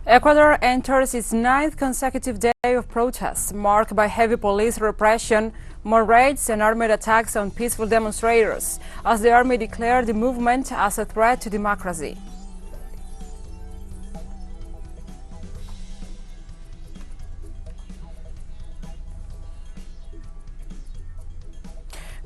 Ecuador enters its ninth consecutive day of protests, marked by heavy police repression, more raids and armed attacks on peaceful demonstrators, as the army declared the movement as a threat to democracy.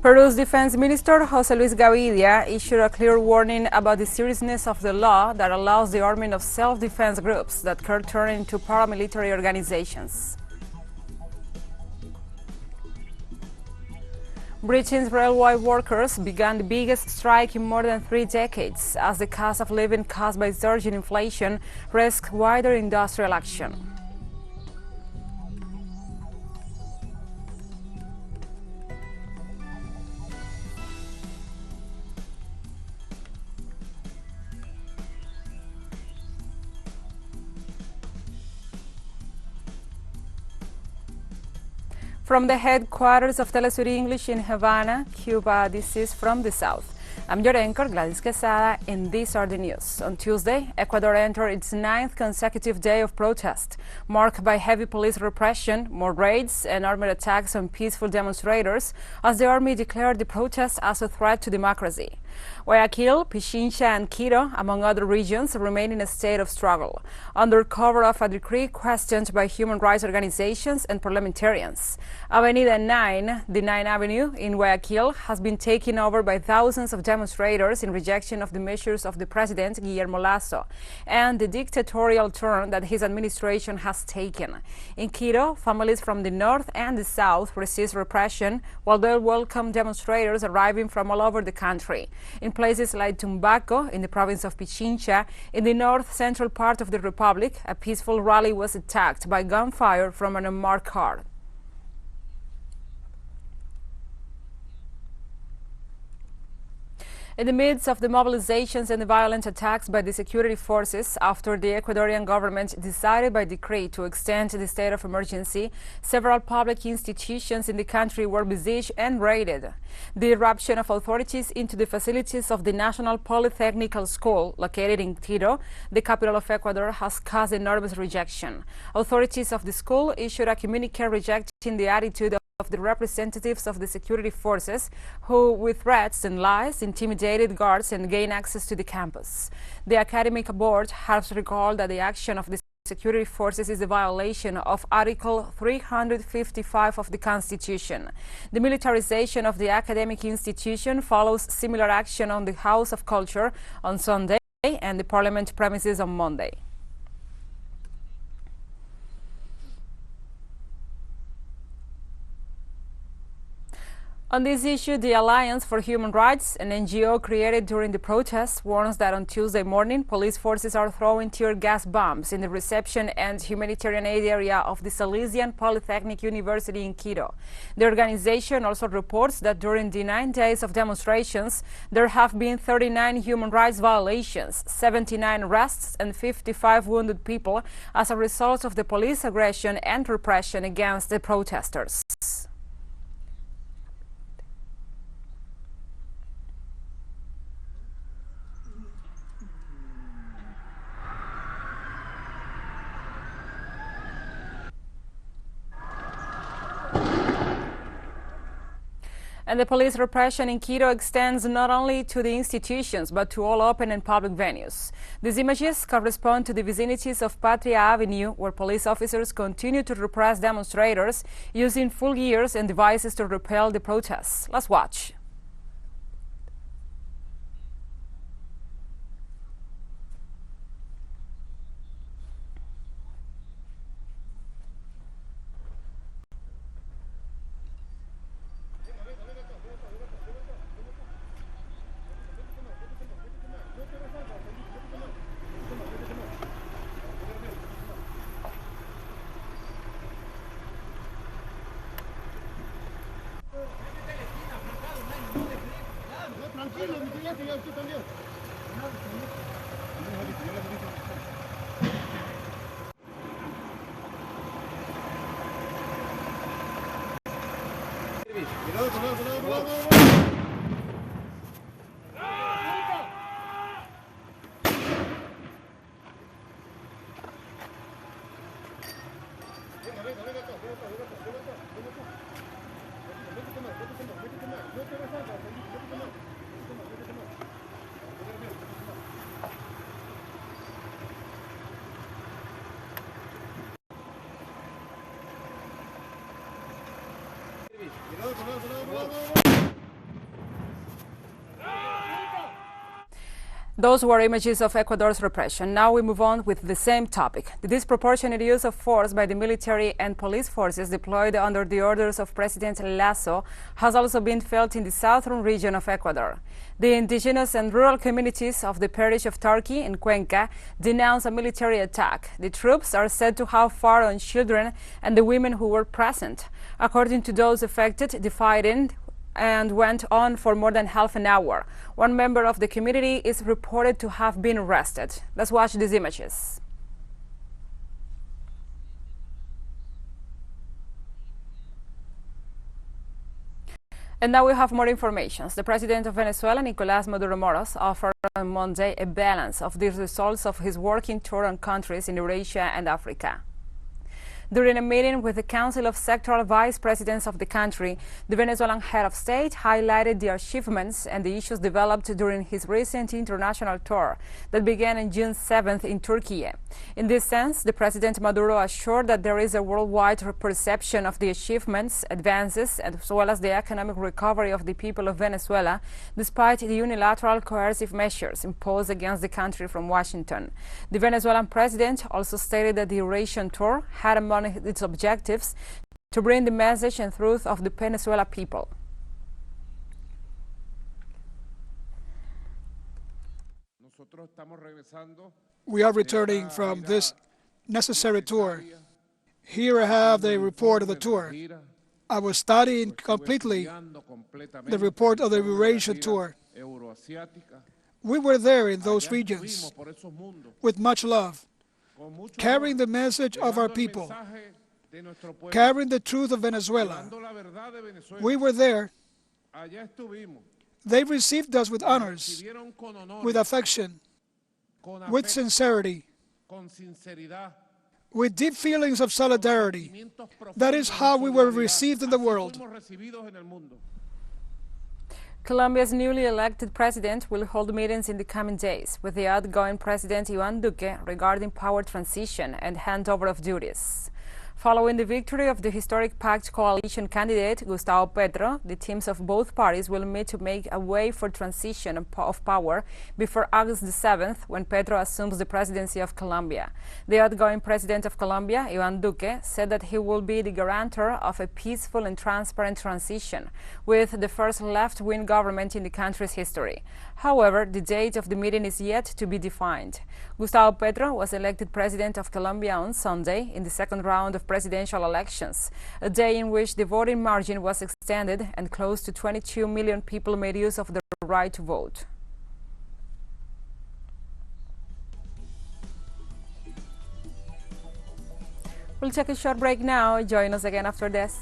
Peru's Defense Minister, José Luis Gavidia, issued a clear warning about the seriousness of the law that allows the arming of self-defense groups that could turn into paramilitary organizations. Britain's railway workers began the biggest strike in more than 3 decades as the cost of living caused by surging inflation risks wider industrial action. From the headquarters of TeleSUR English in Havana, Cuba, this is From the South. I'm your anchor, Gladys Quesada, and these are the news. On Tuesday, Ecuador entered its ninth consecutive day of protest, marked by heavy police repression, more raids, and armed attacks on peaceful demonstrators, as the army declared the protest as a threat to democracy. Guayaquil, Pichincha, and Quito, among other regions, remain in a state of struggle, under cover of a decree questioned by human rights organizations and parliamentarians. Avenida 9, the 9th Avenue in Guayaquil, has been taken over by thousands of demonstrators in rejection of the measures of the president, Guillermo Lasso, and the dictatorial turn that his administration has taken. In Quito, families from the north and the south resist repression, while they welcome demonstrators arriving from all over the country. In places like Tumbaco, in the province of Pichincha, in the north-central part of the republic, a peaceful rally was attacked by gunfire from an unmarked car. In the midst of the mobilizations and the violent attacks by the security forces after the Ecuadorian government decided by decree to extend the state of emergency, several public institutions in the country were besieged and raided. The eruption of authorities into the facilities of the National Polytechnical School, located in Quito, the capital of Ecuador, has caused enormous rejection. Authorities of the school issued a communique rejecting the attitude of the representatives of the security forces who, with threats and lies, intimidated guards and gained access to the campus. The academic board has recalled that the action of the security forces is a violation of Article 355 of the Constitution. The militarization of the academic institution follows similar action on the House of Culture on Sunday and the Parliament premises on Monday. On this issue, the Alliance for Human Rights, an NGO created during the protests, warns that on Tuesday morning, police forces are throwing tear gas bombs in the reception and humanitarian aid area of the Salesian Polytechnic University in Quito. The organization also reports that during the 9 days of demonstrations, there have been 39 human rights violations, 79 arrests, and 55 wounded people as a result of the police aggression and repression against the protesters. And the police repression in Quito extends not only to the institutions, but to all open and public venues. These images correspond to the vicinities of Patria Avenue, where police officers continue to repress demonstrators using full gears and devices to repel the protests. Let's watch. Those were images of Ecuador's repression. Now we move on with the same topic. The disproportionate use of force by the military and police forces deployed under the orders of President Lasso has also been felt in the southern region of Ecuador. The indigenous and rural communities of the parish of Turkey in Cuenca denounce a military attack. The troops are said to have fired on children and the women who were present. According to those affected, the fighting went on for more than half an hour. One member of the community is reported to have been arrested. Let's watch these images. And now we have more information. The president of Venezuela, Nicolás Maduro Moros, offered on Monday a balance of the results of his working tour on countries in Eurasia and Africa. During a meeting with the Council of Sectoral Vice Presidents of the country, the Venezuelan head of state highlighted the achievements and the issues developed during his recent international tour that began on June 7th in Turkey. In this sense, the President Maduro assured that there is a worldwide perception of the achievements, advances, as well as the economic recovery of the people of Venezuela, despite the unilateral coercive measures imposed against the country from Washington. The Venezuelan president also stated that the Eurasian tour had among its objectives to bring the message and truth of the Venezuela people. We are returning from this necessary tour. Here I have the report of the tour. I was studying completely the report of the Eurasian tour. We were there in those regions with much love, carrying the message of our people, carrying the truth of Venezuela. We were there. They received us with honors, with affection, with sincerity, with deep feelings of solidarity. That is how we were received in the world. Colombia's newly elected president will hold meetings in the coming days with the outgoing President Iván Duque regarding power transition and handover of duties. Following the victory of the historic PACT coalition candidate Gustavo Petro, the teams of both parties will meet to make a way for transition of power before August the 7th, when Petro assumes the presidency of Colombia. The outgoing president of Colombia, Iván Duque, said that he will be the guarantor of a peaceful and transparent transition, with the first left-wing government in the country's history. However, the date of the meeting is yet to be defined. Gustavo Petro was elected president of Colombia on Sunday in the second round of presidential elections, a day in which the voting margin was extended and close to 22 million people made use of their right to vote. We'll take a short break now. Join us again after this.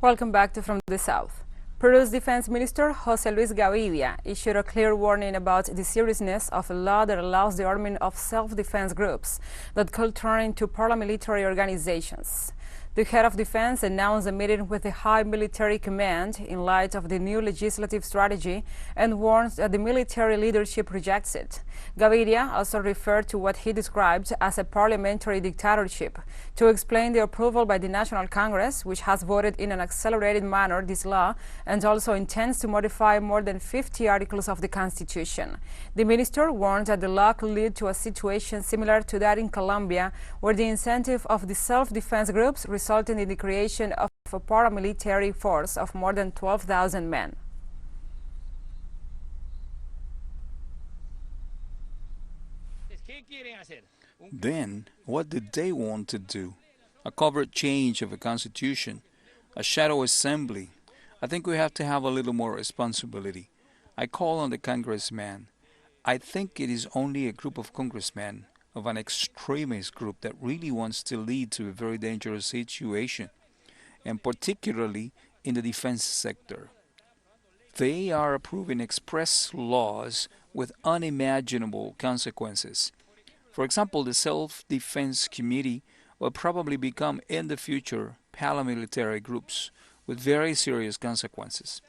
Welcome back to From the South. Peru's Defense Minister, José Luis Gavidia, issued a clear warning about the seriousness of a law that allows the arming of self-defense groups that could turn into paramilitary organizations. The head of defense announced a meeting with the High Military Command in light of the new legislative strategy and warns that the military leadership rejects it. Gaviria also referred to what he described as a parliamentary dictatorship to explain the approval by the National Congress, which has voted in an accelerated manner this law and also intends to modify more than 50 articles of the Constitution. The minister warned that the law could lead to a situation similar to that in Colombia, where the incentive of the self-defense groups resulted in the creation of a paramilitary force of more than 12,000 men. Then, what did they want to do? A covert change of a constitution, a shadow assembly. I think we have to have a little more responsibility. I call on the congressman. I think it is only a group of congressmen of an extremist group that really wants to lead to a very dangerous situation, and particularly in the defense sector. They are approving express laws with unimaginable consequences. For example, the Self-Defense Committee will probably become in the future paramilitary groups with very serious consequences.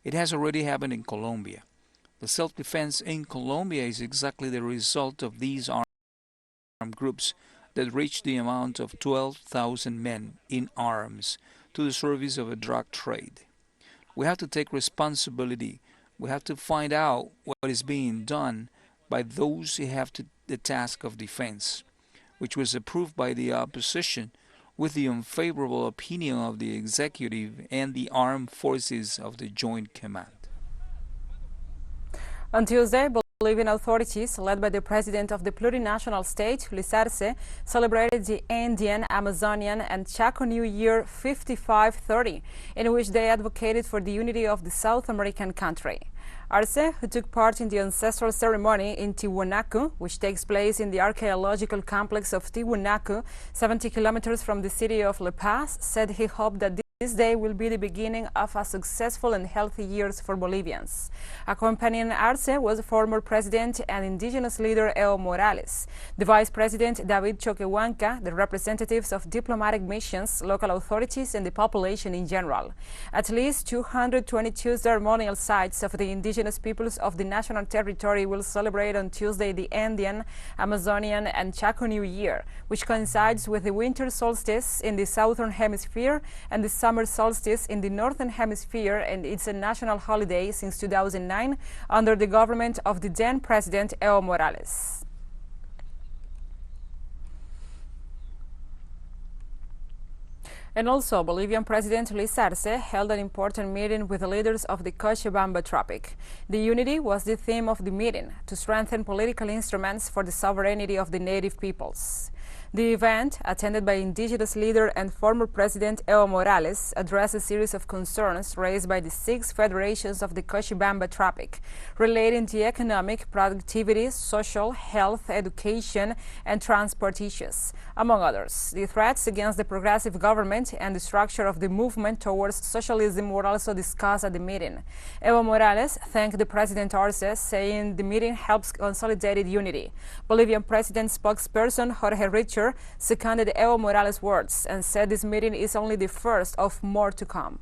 It has already happened in Colombia. The self-defense in Colombia is exactly the result of these armed groups that reached the amount of 12,000 men in arms to the service of a drug trade. We have to take responsibility. We have to find out what is being done by those who have the task of defense, which was approved by the opposition with the unfavorable opinion of the executive and the armed forces of the Joint Command. On Tuesday, Bolivian authorities, led by the president of the plurinational state, Luis Arce, celebrated the Andean, Amazonian, and Chaco New Year 5530, in which they advocated for the unity of the South American country. Arce, who took part in the ancestral ceremony in Tiwanaku, which takes place in the archaeological complex of Tiwanaku, 70 kilometers from the city of La Paz, said he hoped that this day will be the beginning of a successful and healthy years for Bolivians. Accompanying Arce was former president and indigenous leader Evo Morales, the vice president David Choquehuanca, the representatives of diplomatic missions, local authorities, and the population in general. At least 222 ceremonial sites of the indigenous peoples of the national territory will celebrate on Tuesday the Andean, Amazonian, and Chaco New Year, which coincides with the winter solstice in the southern hemisphere and the summer solstice in the northern hemisphere, and it's a national holiday since 2009 under the government of the then president Evo Morales. And also, Bolivian President Luis Arce held an important meeting with the leaders of the Cochabamba Tropic. The unity was the theme of the meeting, to strengthen political instruments for the sovereignty of the native peoples. The event, attended by indigenous leader and former President Evo Morales, addressed a series of concerns raised by the 6 federations of the Cochabamba Tropic, relating to economic, productivity, social, health, education, and transport issues, among others. The threats against the progressive government and the structure of the movement towards socialism were also discussed at the meeting. Evo Morales thanked the President Arce, saying the meeting helps consolidated unity. Bolivian President spokesperson Jorge Richard seconded Evo Morales' words and said this meeting is only the first of more to come.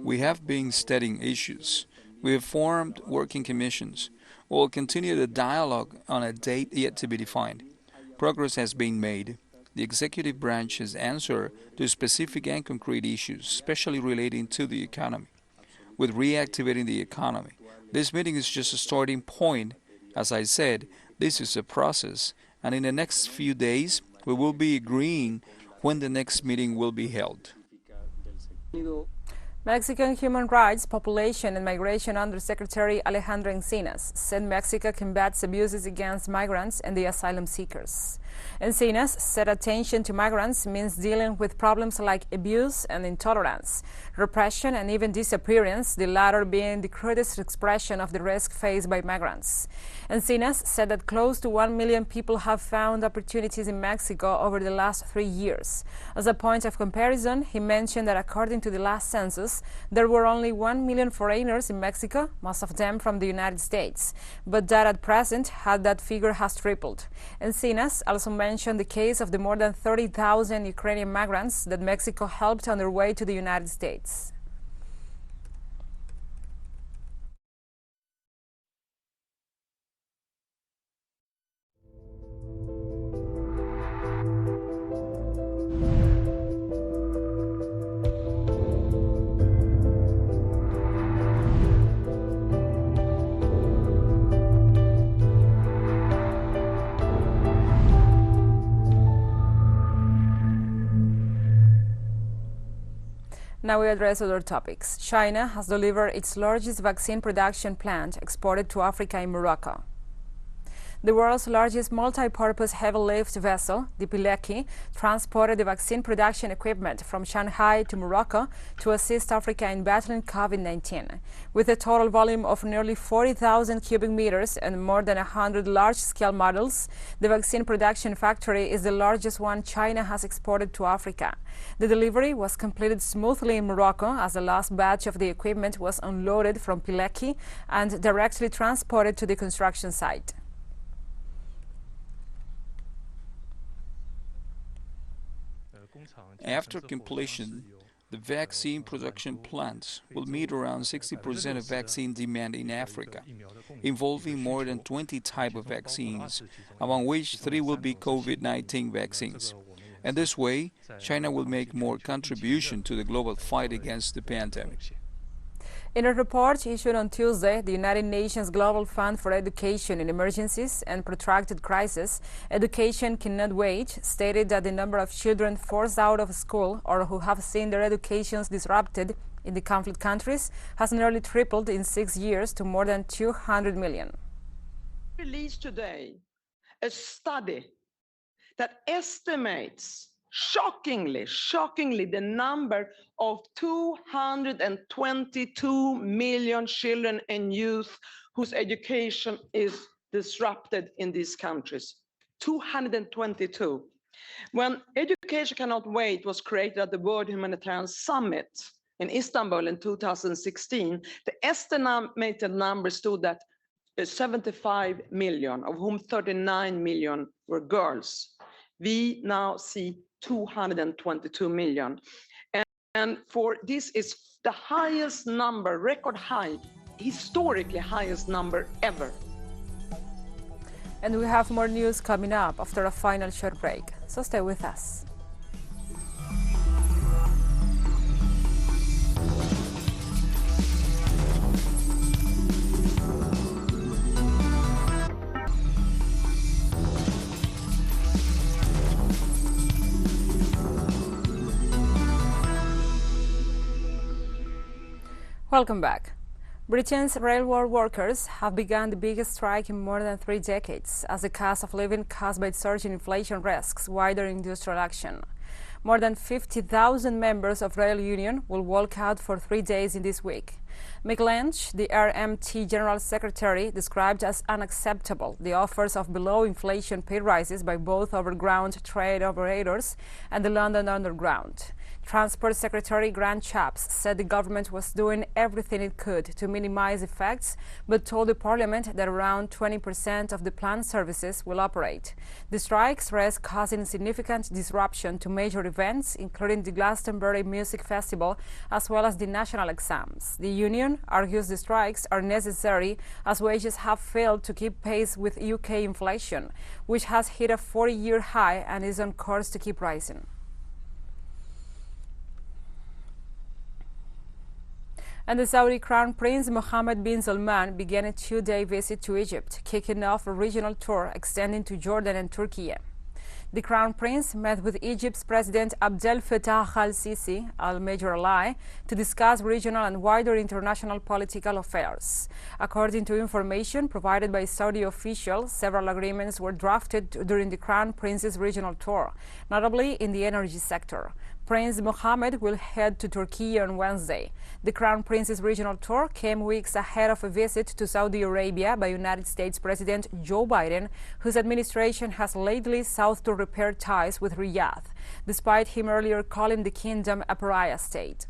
We have been studying issues. We have formed working commissions. We will continue the dialogue on a date yet to be defined. Progress has been made. The executive branch has answered to specific and concrete issues, especially relating to the economy. With reactivating the economy, this meeting is just a starting point. As I said, this is a process, and in the next few days, we will be agreeing when the next meeting will be held. Mexican Human Rights, Population and Migration Undersecretary Alejandro Encinas said Mexico combats abuses against migrants and the asylum seekers. Encinas said attention to migrants means dealing with problems like abuse and intolerance, repression, and even disappearance, the latter being the crudest expression of the risk faced by migrants. Encinas said that close to 1 million people have found opportunities in Mexico over the last 3 years. As a point of comparison, he mentioned that according to the last census, there were only 1 million foreigners in Mexico, most of them from the United States, but that at present that figure has tripled. Encinas also mentioned the case of the more than 30,000 Ukrainian migrants that Mexico helped on their way to the United States. Now we address other topics. China has delivered its largest vaccine production plant exported to Africa in Morocco. The world's largest multi-purpose heavy-lift vessel, the Pileki, transported the vaccine production equipment from Shanghai to Morocco to assist Africa in battling COVID-19. With a total volume of nearly 40,000 cubic meters and more than 100 large-scale models, the vaccine production factory is the largest one China has exported to Africa. The delivery was completed smoothly in Morocco as the last batch of the equipment was unloaded from Pileki and directly transported to the construction site. After completion, the vaccine production plants will meet around 60% of vaccine demand in Africa, involving more than 20 types of vaccines, among which 3 will be COVID-19 vaccines. And this way, China will make more contribution to the global fight against the pandemic. In a report issued on Tuesday, the United Nations Global Fund for Education in Emergencies and Protracted Crises, Education Cannot Wait, stated that the number of children forced out of school or who have seen their educations disrupted in the conflict countries has nearly tripled in 6 years to more than 200 million. Released today a study that estimates shockingly, the number of 222 million children and youth whose education is disrupted in these countries. 222. When Education Cannot Wait was created at the World Humanitarian Summit in Istanbul in 2016, the estimated number stood at 75 million, of whom 39 million were girls. We now see 222 million. And for this is the highest number, record high, historically highest number ever. And we have more news coming up after a final short break, so stay with us. Welcome back. Britain's railway workers have begun the biggest strike in more than 3 decades as the cost of living caused by surging inflation risks wider industrial action. More than 50,000 members of rail union will walk out for 3 days in this week. Mick Lynch, the RMT General Secretary, described as unacceptable the offers of below-inflation pay rises by both overground trade operators and the London Underground. Transport Secretary Grant Shapps said the government was doing everything it could to minimize effects, but told the Parliament that around 20% of the planned services will operate. The strikes risk causing significant disruption to major events, including the Glastonbury Music Festival, as well as the national exams. The union argues the strikes are necessary as wages have failed to keep pace with UK inflation, which has hit a 40-year high and is on course to keep rising. And the Saudi Crown Prince Mohammed bin Salman began a 2-day visit to Egypt, kicking off a regional tour extending to Jordan and Turkey. The Crown Prince met with Egypt's President Abdel Fattah al-Sisi, a major ally, to discuss regional and wider international political affairs. According to information provided by Saudi officials, several agreements were drafted during the Crown Prince's regional tour, notably in the energy sector. Prince Mohammed will head to Turkey on Wednesday. The Crown Prince's regional tour came weeks ahead of a visit to Saudi Arabia by United States President Joe Biden, whose administration has lately sought to repair ties with Riyadh, despite him earlier calling the kingdom a pariah state.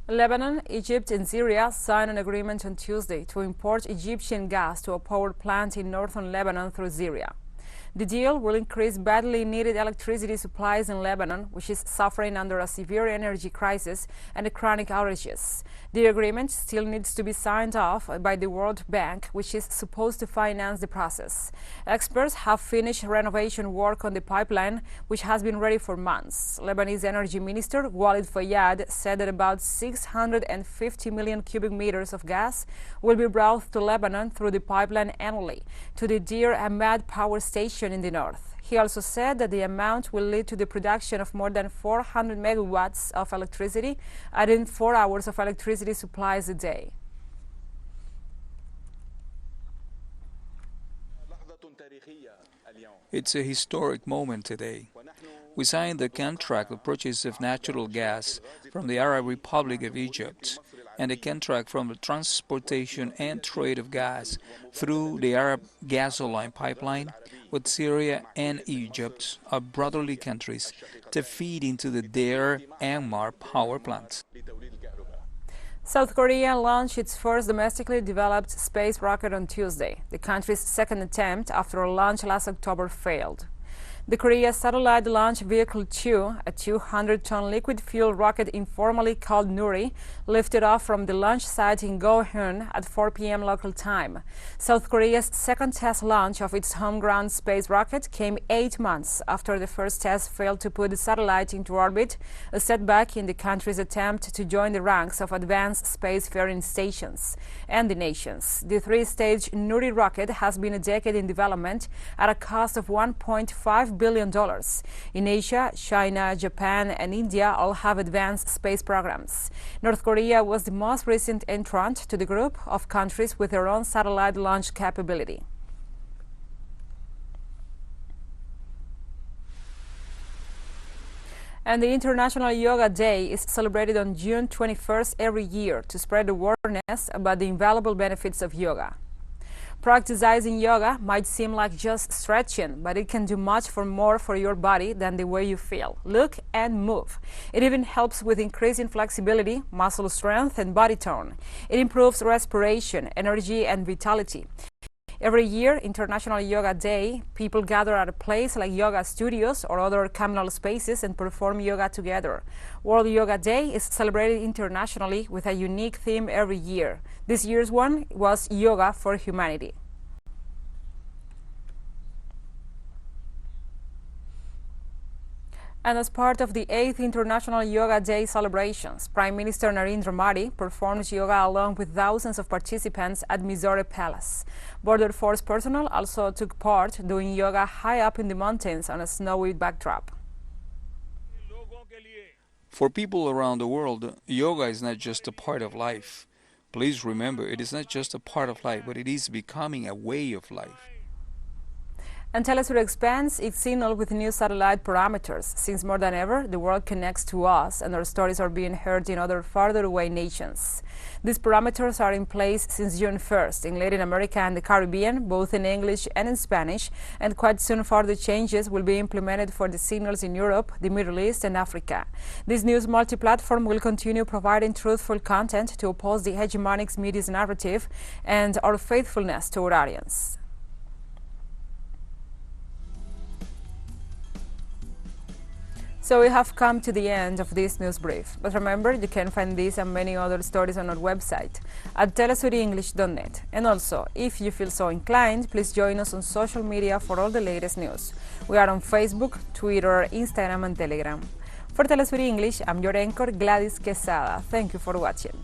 Lebanon, Egypt and Syria signed an agreement on Tuesday to import Egyptian gas to a power plant in northern Lebanon through Syria. The deal will increase badly needed electricity supplies in Lebanon, which is suffering under a severe energy crisis and chronic outages. The agreement still needs to be signed off by the World Bank, which is supposed to finance the process. Experts have finished renovation work on the pipeline, which has been ready for months. Lebanese Energy Minister Walid Fayyad said that about 650 million cubic meters of gas will be brought to Lebanon through the pipeline annually to the Deir Ahmad power station in the north. He also said that the amount will lead to the production of more than 400 megawatts of electricity, adding 4 hours of electricity supplies a day. It's a historic moment today. We signed the contract of purchase of natural gas from the Arab Republic of Egypt and a contract from the transportation and trade of gas through the Arab gasoline pipeline with Syria and Egypt, our brotherly countries, to feed into the Deir and Mar power plants. South Korea launched its first domestically developed space rocket on Tuesday. The country's second attempt after a launch last October failed. The Korea Satellite Launch Vehicle 2, a 200-ton liquid-fuel rocket informally called Nuri, lifted off from the launch site in Goheun at 4 p.m. local time. South Korea's second test launch of its homegrown space rocket came 8 months after the first test failed to put the satellite into orbit, a setback in the country's attempt to join the ranks of advanced spacefaring stations and the nations. The three-stage Nuri rocket has been a decade in development at a cost of $1.5 billion. In Asia, China, Japan, and India all have advanced space programs. North Korea was the most recent entrant to the group of countries with their own satellite launch capability. And the International Yoga Day is celebrated on June 21st every year to spread awareness about the invaluable benefits of yoga. Practicing yoga might seem like just stretching, but it can do much more for your body than the way you feel, look, and move. It even helps with increasing flexibility, muscle strength, and body tone. It improves respiration, energy, and vitality. Every year, International Yoga Day, people gather at a place like yoga studios or other communal spaces and perform yoga together. World Yoga Day is celebrated internationally with a unique theme every year. This year's one was Yoga for Humanity. And as part of the 8th International Yoga Day celebrations, Prime Minister Narendra Modi performed yoga along with thousands of participants at Mysore Palace. Border Force personnel also took part doing yoga high up in the mountains on a snowy backdrop. For people around the world, yoga is not just a part of life. Please remember, it is not just a part of life, but it is becoming a way of life. And TeleSUR expands its signal with new satellite parameters. Since more than ever, the world connects to us and our stories are being heard in other farther away nations. These parameters are in place since June 1st in Latin America and the Caribbean, both in English and in Spanish, and quite soon further changes will be implemented for the signals in Europe, the Middle East, and Africa. This news multi-platform will continue providing truthful content to oppose the hegemonic media's narrative and our faithfulness to our audience. So we have come to the end of this news brief. But remember, you can find this and many other stories on our website at telesurenglish.net. And also, if you feel so inclined, please join us on social media for all the latest news. We are on Facebook, Twitter, Instagram, and Telegram. For TeleSUR English, I'm your anchor, Gladys Quesada. Thank you for watching.